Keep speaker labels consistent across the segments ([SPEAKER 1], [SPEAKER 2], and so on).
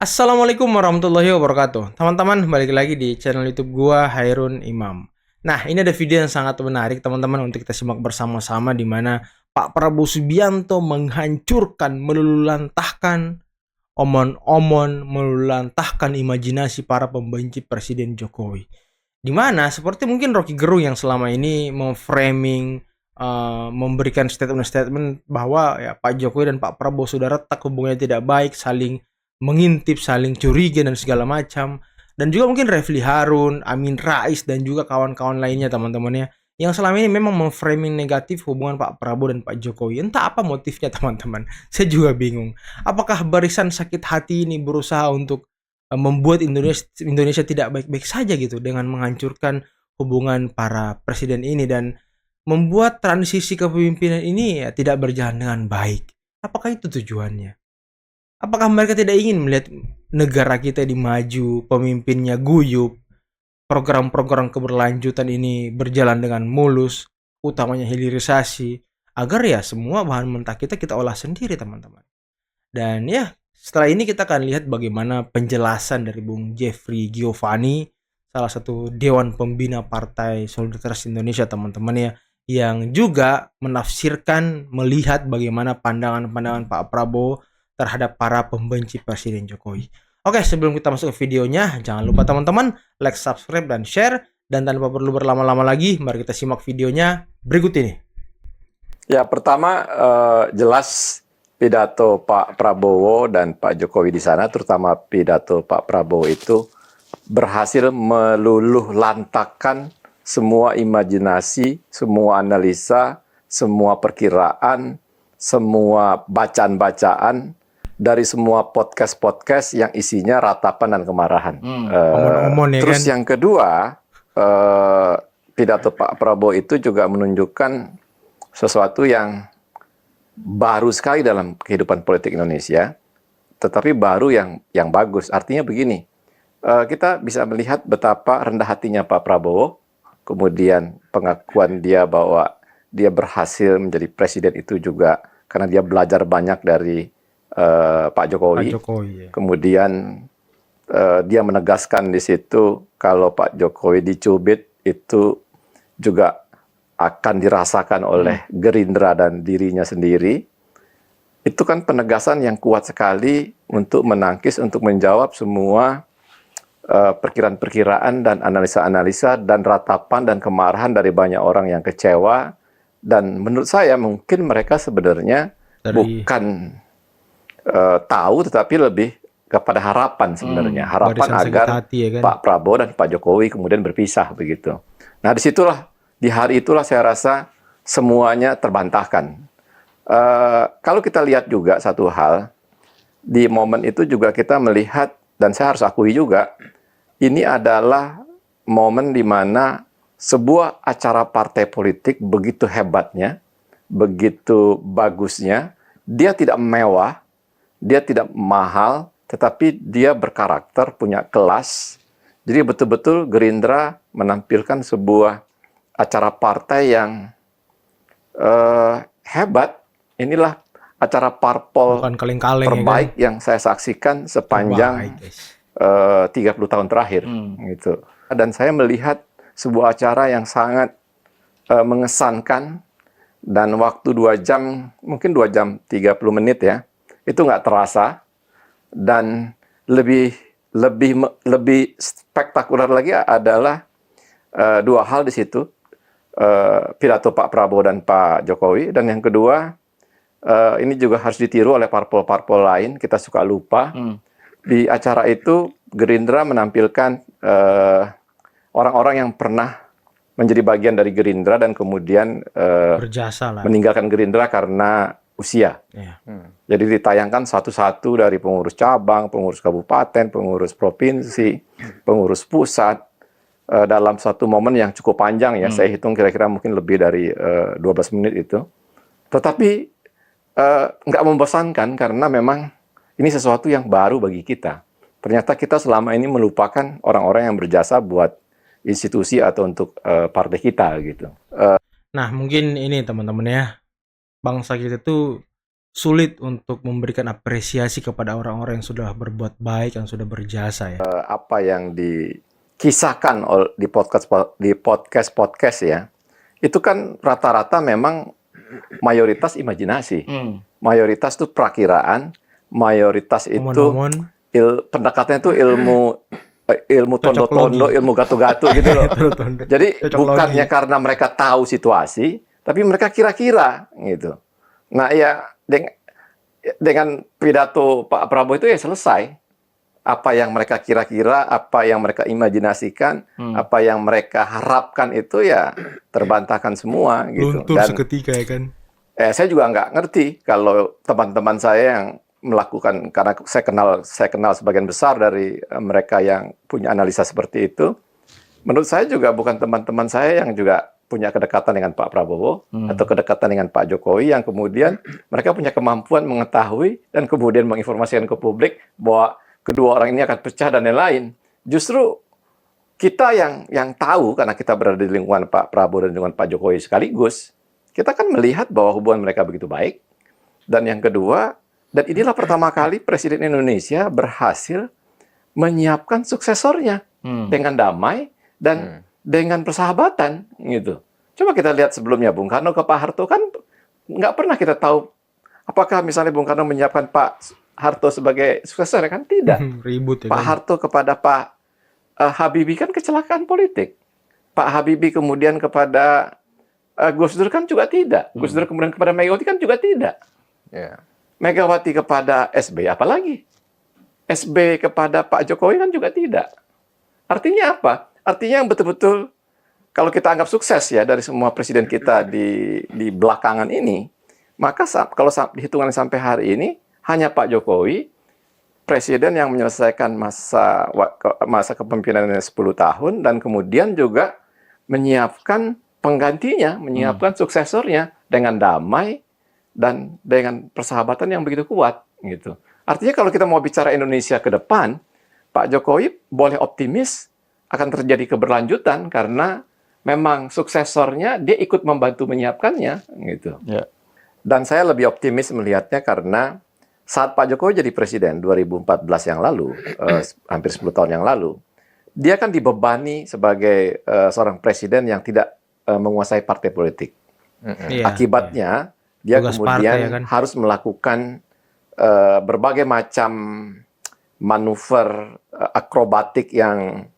[SPEAKER 1] Assalamualaikum warahmatullahi wabarakatuh. Teman-teman, balik lagi di channel YouTube gua Hairun Imam. Nah, ini ada video yang sangat menarik teman-teman untuk kita simak bersama-sama di mana Pak Prabowo Subianto menghancurkan, melululantahkan omon-omon, melululantahkan imajinasi para pembenci Presiden Jokowi. Di mana seperti mungkin Rocky Gerung yang selama ini memframing memberikan statement-statement bahwa ya Pak Jokowi dan Pak Prabowo sudah retak, hubungannya tidak baik, saling mengintip, saling curiga dan segala macam. Dan juga mungkin Refli Harun, Amin Rais dan juga kawan-kawan lainnya teman-temannya yang selama ini memang memframing negatif hubungan Pak Prabowo dan Pak Jokowi. Entah apa motifnya teman-teman. Saya juga bingung. Apakah barisan sakit hati ini berusaha untuk membuat Indonesia tidak baik-baik saja gitu dengan menghancurkan hubungan para presiden ini dan membuat transisi kepemimpinan ini ya tidak berjalan dengan baik. Apakah itu tujuannya? Apakah mereka tidak ingin melihat negara kita ini maju, pemimpinnya guyup, program-program keberlanjutan ini berjalan dengan mulus, utamanya hilirisasi, agar ya semua bahan mentah kita olah sendiri teman-teman. Dan ya setelah ini kita akan lihat bagaimana penjelasan dari Bung Jeffrey Giovanni, salah satu Dewan Pembina Partai Solidaritas Indonesia teman-teman ya, yang juga menafsirkan, melihat bagaimana pandangan-pandangan Pak Prabowo terhadap para pembenci Presiden Jokowi. Oke, sebelum kita masuk ke videonya, jangan lupa teman-teman like, subscribe, dan share. Dan tanpa perlu berlama-lama lagi, mari kita simak videonya berikut ini.
[SPEAKER 2] Ya, pertama jelas pidato Pak Prabowo dan Pak Jokowi di sana, terutama pidato Pak Prabowo itu berhasil meluluhlantakkan semua imajinasi, semua analisa, semua perkiraan, semua bacaan-bacaan dari semua podcast-podcast yang isinya ratapan dan kemarahan. Terus kan? Yang kedua, pidato Pak Prabowo itu juga menunjukkan sesuatu yang baru sekali dalam kehidupan politik Indonesia, tetapi baru yang bagus. Artinya begini, kita bisa melihat betapa rendah hatinya Pak Prabowo, kemudian pengakuan dia bahwa dia berhasil menjadi presiden itu juga karena dia belajar banyak dari Pak Jokowi. Ya. Kemudian dia menegaskan di situ kalau Pak Jokowi dicubit itu juga akan dirasakan oleh Gerindra dan dirinya sendiri. Itu kan penegasan yang kuat sekali untuk menangkis, untuk menjawab semua perkiraan-perkiraan dan analisa-analisa dan ratapan dan kemarahan dari banyak orang yang kecewa. Dan menurut saya mungkin mereka sebenarnya bukan tahu, tetapi lebih kepada harapan sebenarnya. Harapan agar hati, ya kan? Pak Prabowo dan Pak Jokowi kemudian berpisah begitu. Nah disitulah, di hari itulah saya rasa semuanya terbantahkan. Kalau kita lihat juga satu hal, di momen itu juga kita melihat, dan saya harus akui juga, ini adalah momen di mana sebuah acara partai politik begitu hebatnya, begitu bagusnya, dia tidak mewah, dia tidak mahal, tetapi dia berkarakter, punya kelas. Jadi betul-betul Gerindra menampilkan sebuah acara partai yang hebat. Inilah acara parpol terbaik ya kan? Yang saya saksikan sepanjang 30 tahun terakhir. Gitu. Dan saya melihat sebuah acara yang sangat mengesankan, dan waktu 2 jam, mungkin 2 jam 30 menit ya, itu nggak terasa. Dan lebih spektakuler lagi adalah 2 hal di situ, pidato Pak Prabowo dan Pak Jokowi, dan yang kedua ini juga harus ditiru oleh parpol-parpol lain, kita suka lupa. Di acara itu Gerindra menampilkan orang-orang yang pernah menjadi bagian dari Gerindra dan kemudian meninggalkan Gerindra karena usia. Jadi ditayangkan satu-satu dari pengurus cabang, pengurus kabupaten, pengurus provinsi, pengurus pusat, dalam satu momen yang cukup panjang ya. Saya hitung kira-kira mungkin lebih dari 12 menit itu. Tetapi nggak membosankan karena memang ini sesuatu yang baru bagi kita. Ternyata kita selama ini melupakan orang-orang yang berjasa buat institusi atau untuk partai kita gitu.
[SPEAKER 1] Nah mungkin ini teman-teman ya, bangsa kita tuh sulit untuk memberikan apresiasi kepada orang-orang yang sudah berbuat baik, yang sudah berjasa ya.
[SPEAKER 2] Apa yang dikisahkan di podcast ya, itu kan rata-rata memang mayoritas imajinasi, mayoritas itu perakiraan, mayoritas itu
[SPEAKER 1] Omon-omon,
[SPEAKER 2] pendekatannya itu ilmu
[SPEAKER 1] cocok
[SPEAKER 2] tondo-tondo,
[SPEAKER 1] logi.
[SPEAKER 2] ilmu gato-gato gitu loh.
[SPEAKER 1] Tondo.
[SPEAKER 2] Jadi
[SPEAKER 1] Cocok
[SPEAKER 2] bukannya
[SPEAKER 1] logi.
[SPEAKER 2] karena mereka tahu situasi, tapi mereka kira-kira gitu. Nah ya dengan pidato Pak Prabowo itu ya selesai. Apa yang mereka kira-kira, apa yang mereka imajinasikan, apa yang mereka harapkan itu ya terbantahkan semua gitu.
[SPEAKER 1] Luntur
[SPEAKER 2] Dan
[SPEAKER 1] seketika ya kan.
[SPEAKER 2] saya juga nggak ngerti kalau teman-teman saya yang melakukan, karena saya kenal sebagian besar dari mereka yang punya analisa seperti itu. Menurut saya juga bukan teman-teman saya yang juga punya kedekatan dengan Pak Prabowo atau kedekatan dengan Pak Jokowi yang kemudian mereka punya kemampuan mengetahui dan kemudian menginformasikan ke publik bahwa kedua orang ini akan pecah dan lain-lain. Justru kita yang tahu karena kita berada di lingkungan Pak Prabowo dan lingkungan Pak Jokowi sekaligus, kita kan melihat bahwa hubungan mereka begitu baik. Dan yang kedua, dan inilah pertama kali Presiden Indonesia berhasil menyiapkan suksesornya dengan damai dan dengan persahabatan gitu. Coba kita lihat sebelumnya Bung Karno ke Pak Harto kan nggak pernah kita tahu apakah misalnya Bung Karno menyiapkan Pak Harto sebagai suksesor kan tidak.
[SPEAKER 1] Ribut ya
[SPEAKER 2] Pak
[SPEAKER 1] kan.
[SPEAKER 2] Harto kepada Pak Habibie kan kecelakaan politik. Pak Habibie kemudian kepada Gus Dur kan juga tidak. Gus Dur kemudian kepada Megawati kan juga tidak. Megawati kepada SBY apalagi. SBY kepada Pak Jokowi kan juga tidak. Artinya apa? Artinya yang betul-betul kalau kita anggap sukses ya dari semua presiden kita di belakangan ini, maka kalau dihitungan sampai hari ini hanya Pak Jokowi presiden yang menyelesaikan masa kepemimpinannya 10 tahun dan kemudian juga menyiapkan penggantinya, menyiapkan suksesornya dengan damai dan dengan persahabatan yang begitu kuat gitu. Artinya kalau kita mau bicara Indonesia ke depan, Pak Jokowi boleh optimis akan terjadi keberlanjutan karena memang suksesornya dia ikut membantu menyiapkannya gitu. Dan saya lebih optimis melihatnya karena saat Pak Jokowi jadi presiden 2014 yang lalu, hampir 10 tahun yang lalu, dia kan dibebani sebagai seorang presiden yang tidak menguasai partai politik. Akibatnya dia
[SPEAKER 1] Tugas
[SPEAKER 2] kemudian
[SPEAKER 1] partai, ya kan?
[SPEAKER 2] harus melakukan berbagai macam manuver akrobatik yang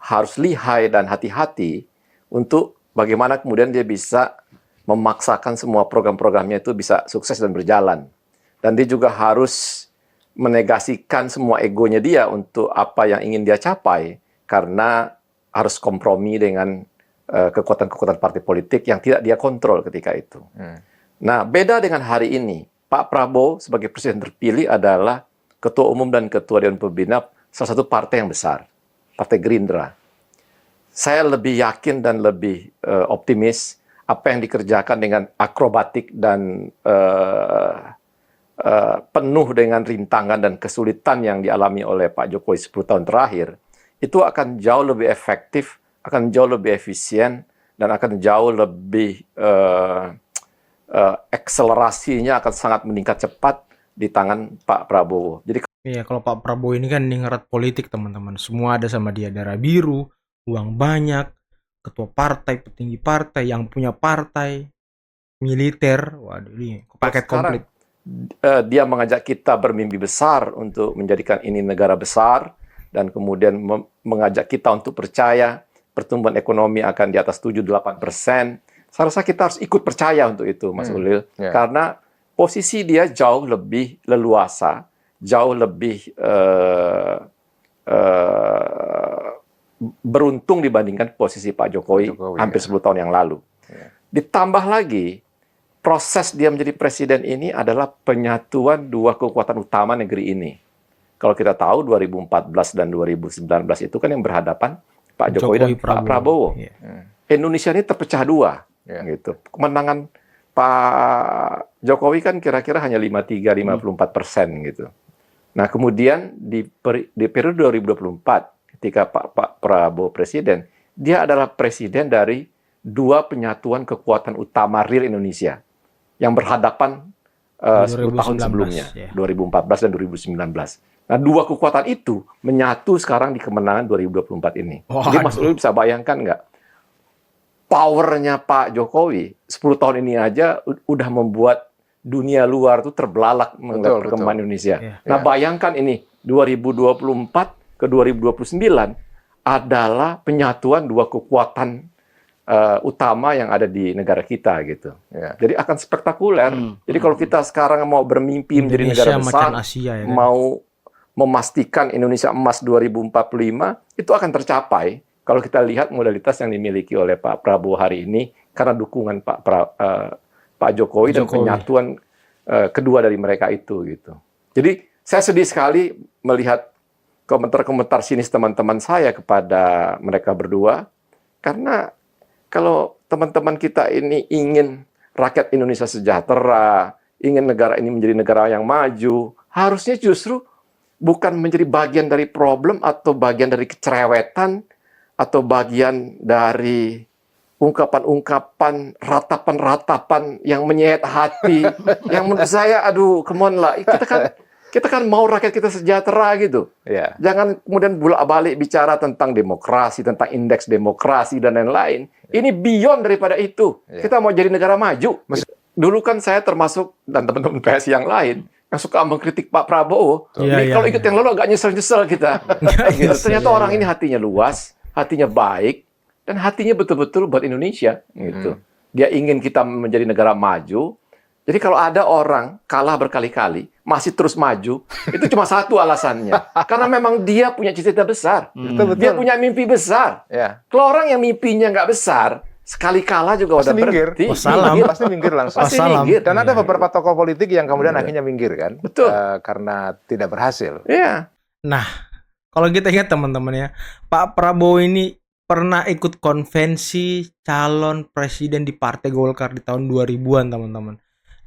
[SPEAKER 2] harus lihai dan hati-hati untuk bagaimana kemudian dia bisa memaksakan semua program-programnya itu bisa sukses dan berjalan. Dan dia juga harus menegasikan semua egonya dia untuk apa yang ingin dia capai karena harus kompromi dengan kekuatan-kekuatan partai politik yang tidak dia kontrol ketika itu. Nah, beda dengan hari ini. Pak Prabowo sebagai presiden terpilih adalah ketua umum dan ketua Dewan Pembina salah satu partai yang besar, Partai Gerindra. Saya lebih yakin dan lebih optimis apa yang dikerjakan dengan akrobatik dan penuh dengan rintangan dan kesulitan yang dialami oleh Pak Jokowi 10 tahun terakhir, itu akan jauh lebih efektif, akan jauh lebih efisien, dan akan jauh lebih akselerasinya akan sangat meningkat cepat di tangan Pak Prabowo. Jadi
[SPEAKER 1] Iya, kalau Pak Prabowo ini kan ningrat politik teman-teman. Semua ada sama dia, darah biru, uang banyak, ketua partai, petinggi partai, yang punya partai, militer. Waduh, ini paket komplit.
[SPEAKER 2] Dia mengajak kita bermimpi besar untuk menjadikan ini negara besar dan kemudian mengajak kita untuk percaya pertumbuhan ekonomi akan di atas 7-8%. Saya rasa kita harus ikut percaya untuk itu, Mas Ulil, karena posisi dia jauh lebih leluasa, jauh lebih beruntung dibandingkan posisi Pak Jokowi hampir 10 tahun yang lalu. Ditambah lagi, proses dia menjadi presiden ini adalah penyatuan dua kekuatan utama negeri ini. Kalau kita tahu 2014 dan 2019 itu kan yang berhadapan Pak Jokowi dan Pak Prabowo. Indonesia ini terpecah dua. Gitu. Kemenangan Pak Jokowi kan kira-kira hanya 53-54% gitu. Nah kemudian di periode 2024 ketika Pak Prabowo presiden, dia adalah presiden dari dua penyatuan kekuatan utama real Indonesia yang berhadapan 10 tahun
[SPEAKER 1] 2019,
[SPEAKER 2] sebelumnya,
[SPEAKER 1] ya.
[SPEAKER 2] 2014 dan 2019. Nah, dua kekuatan itu menyatu sekarang di kemenangan 2024 ini. Jadi Mas Ulil bisa bayangkan nggak? Powernya Pak Jokowi 10 tahun ini aja udah membuat dunia luar tuh terbelalak melihat perkembangan Indonesia. Nah, bayangkan ini 2024 ke 2029 adalah penyatuan dua kekuatan utama yang ada di negara kita gitu. Jadi akan spektakuler. Jadi kalau kita sekarang mau bermimpi menjadi negara besar,
[SPEAKER 1] Asia, ya kan?
[SPEAKER 2] mau memastikan Indonesia emas 2045, itu akan tercapai kalau kita lihat modalitas yang dimiliki oleh Pak Prabowo hari ini karena dukungan Pak Jokowi dan penyatuan kedua dari mereka itu gitu. Jadi saya sedih sekali melihat komentar-komentar sinis teman-teman saya kepada mereka berdua, karena kalau teman-teman kita ini ingin rakyat Indonesia sejahtera, ingin negara ini menjadi negara yang maju, harusnya justru bukan menjadi bagian dari problem atau bagian dari kecerewetan atau bagian dari ungkapan-ungkapan, ratapan-ratapan yang menyayat hati, yang menurut saya, aduh, come on lah, kita kan mau rakyat kita sejahtera gitu. Jangan kemudian bolak-balik bicara tentang demokrasi, tentang indeks demokrasi dan lain-lain. Ini beyond daripada itu. Kita mau jadi negara maju. Dulu kan saya termasuk, dan teman-teman PSI yang lain, yang suka mengkritik Pak Prabowo. Kalau ikut yang lalu agak nyesel-nyesel kita. Gitu. Ternyata orang ini hatinya luas, hatinya baik, dan hatinya betul-betul buat Indonesia. Gitu. Dia ingin kita menjadi negara maju. Jadi kalau ada orang kalah berkali-kali, masih terus maju, itu cuma satu alasannya. Karena memang dia punya cita-cita besar. Dia punya mimpi besar. Kalau orang yang mimpinya nggak besar, sekali kalah juga udah berhenti.
[SPEAKER 3] Pasti minggir langsung.
[SPEAKER 2] Pasti minggir.
[SPEAKER 3] Dan ada beberapa tokoh politik yang kemudian akhirnya minggir kan.
[SPEAKER 2] Betul.
[SPEAKER 3] Karena tidak berhasil.
[SPEAKER 1] Nah, kalau kita ingat teman-teman ya, Pak Prabowo ini pernah ikut konvensi calon presiden di Partai Golkar di tahun 2000-an, teman-teman.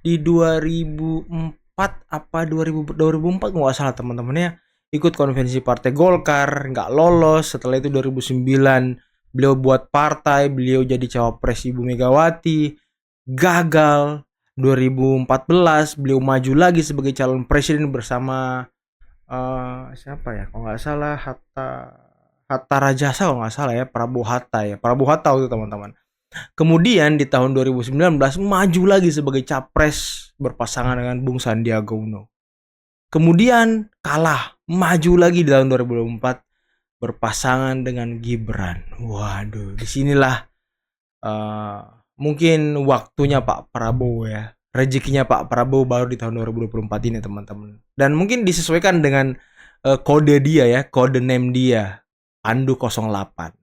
[SPEAKER 1] Di 2004 apa 2004 nggak salah, teman-teman ya, ikut konvensi Partai Golkar, nggak lolos. Setelah itu 2009 beliau buat partai, beliau jadi cawapres Ibu Megawati, gagal. 2014 beliau maju lagi sebagai calon presiden bersama siapa ya, kalau nggak salah Hatta Rajasa, kalau nggak salah ya, Prabowo Hatta itu, teman-teman. Kemudian di tahun 2019 maju lagi sebagai capres berpasangan dengan Bung Sandiaga Uno. Kemudian kalah, maju lagi di tahun 2024 berpasangan dengan Gibran. Waduh, disinilah mungkin waktunya Pak Prabowo ya. Rezekinya Pak Prabowo baru di tahun 2024 ini, teman-teman. Dan mungkin disesuaikan dengan kode dia ya, kode name dia, Pandu 08.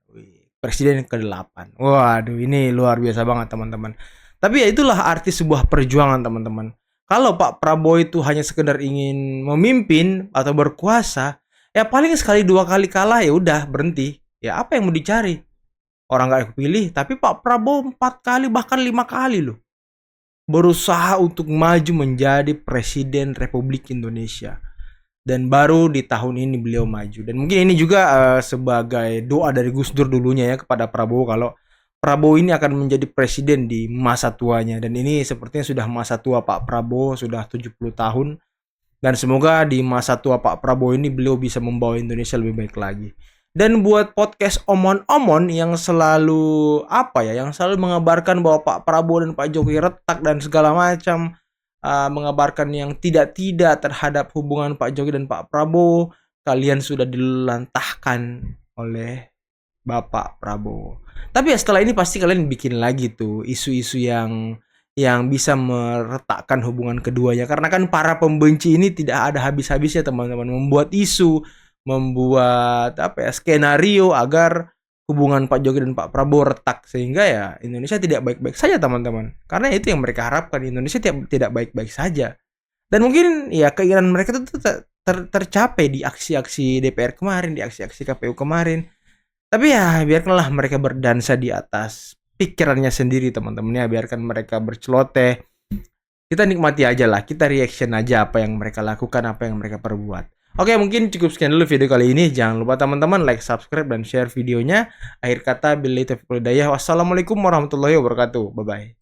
[SPEAKER 1] Presiden ke-8. Waduh, ini luar biasa banget, teman-teman. Tapi ya itulah arti sebuah perjuangan, teman-teman. Kalau Pak Prabowo itu hanya sekedar ingin memimpin atau berkuasa, ya paling sekali dua kali kalah ya udah berhenti. Ya apa yang mau dicari? Orang nggak kepilih, tapi Pak Prabowo 4 kali bahkan 5 kali loh berusaha untuk maju menjadi Presiden Republik Indonesia. Dan baru di tahun ini beliau maju. Dan mungkin ini juga sebagai doa dari Gus Dur dulunya ya kepada Prabowo, kalau Prabowo ini akan menjadi presiden di masa tuanya. Dan ini sepertinya sudah masa tua Pak Prabowo, sudah 70 tahun. Dan semoga di masa tua Pak Prabowo ini beliau bisa membawa Indonesia lebih baik lagi. Dan buat podcast omon-omon yang selalu yang selalu mengabarkan bahwa Pak Prabowo dan Pak Jokowi retak dan segala macam, mengabarkan yang tidak-tidak terhadap hubungan Pak Jokowi dan Pak Prabowo, kalian sudah dilantahkan oleh Bapak Prabowo. Tapi ya setelah ini pasti kalian bikin lagi tuh isu-isu yang bisa meretakkan hubungan keduanya, karena kan para pembenci ini tidak ada habis-habisnya, teman-teman, membuat isu, membuat skenario agar hubungan Pak Jokowi dan Pak Prabowo retak, sehingga ya Indonesia tidak baik-baik saja, teman-teman. Karena itu yang mereka harapkan, Indonesia tidak baik-baik saja. Dan mungkin ya keinginan mereka itu tercapai di aksi-aksi DPR kemarin, di aksi-aksi KPU kemarin. Tapi ya biarkanlah mereka berdansa di atas pikirannya sendiri, teman-teman ya. Biarkan mereka berceloteh. Kita nikmati aja lah, kita reaction aja apa yang mereka lakukan, apa yang mereka perbuat. Oke, mungkin cukup sekian dulu video kali ini. Jangan lupa teman-teman like, subscribe, dan share videonya. Akhir kata, billahi taufiq wal hidayah. Wassalamualaikum warahmatullahi wabarakatuh. Bye-bye.